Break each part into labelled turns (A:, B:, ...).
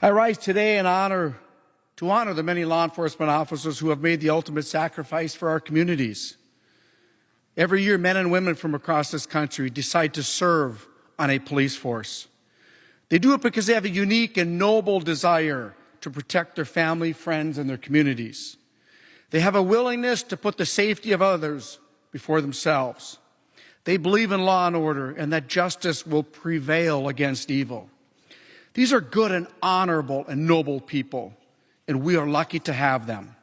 A: I rise today to honor the many law enforcement officers who have made the ultimate sacrifice for our communities. Every year, men and women from across this country decide to serve on a police force. They do it because they have a unique and noble desire to protect their family, friends, and their communities. They have a willingness to put the safety of others before themselves. They believe in law and order and that justice will prevail against evil. These are good and honorable and noble people, and we are lucky to have them.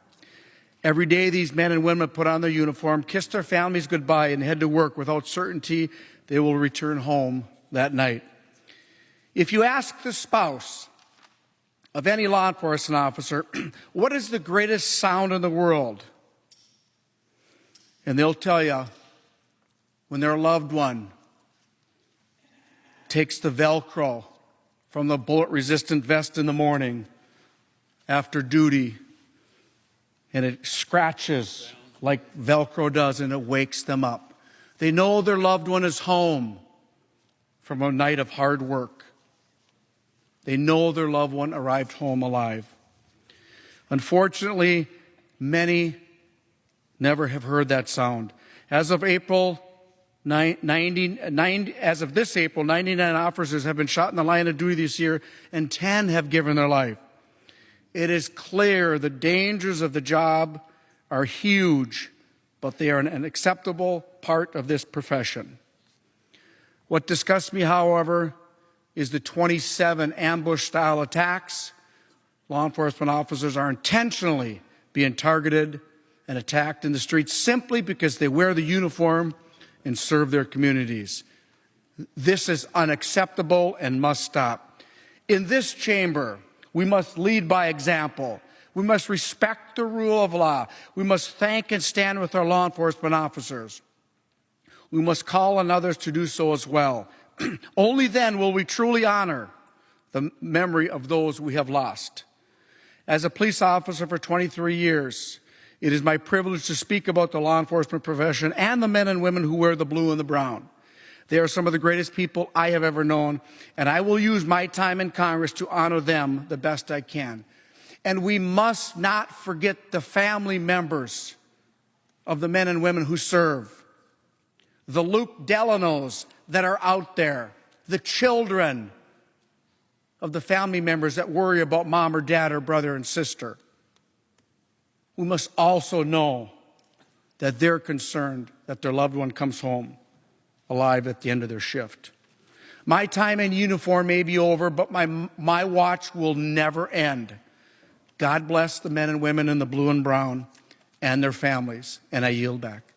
A: Every day, these men and women put on their uniform, kiss their families goodbye, and head to work without certainty they will return home that night. If you ask the spouse of any law enforcement officer, what is the greatest sound in the world? And they'll tell you, when their loved one takes the Velcro from the bullet-resistant vest in the morning after duty, and it scratches like Velcro does, and it wakes them up. They know their loved one is home from a night of hard work. They know their loved one arrived home alive. Unfortunately, many never have heard that sound. As of this April, 99 officers have been shot in the line of duty this year, and 10 have given their life. It is clear the dangers of the job are huge, but they are an acceptable part of this profession. What disgusts me, however, is the 27 ambush-style attacks. Law enforcement officers are intentionally being targeted and attacked in the streets simply because they wear the uniform and serve their communities. This is unacceptable and must stop. In this chamber, we must lead by example. We must respect the rule of law. We must thank and stand with our law enforcement officers. We must call on others to do so as well. Only then will we truly honor the memory of those we have lost. As a police officer for 23 years, it is my privilege to speak about the law enforcement profession and the men and women who wear the blue and the brown. They are some of the greatest people I have ever known, and I will use my time in Congress to honor them the best I can. And we must not forget the family members of the men and women who serve, the Luke Delanos that are out there, the children of the family members that worry about mom or dad or brother and sister. We must also know that they're concerned that their loved one comes home alive at the end of their shift. My time in uniform may be over, but my watch will never end. God bless the men and women in the blue and brown and their families, and I yield back.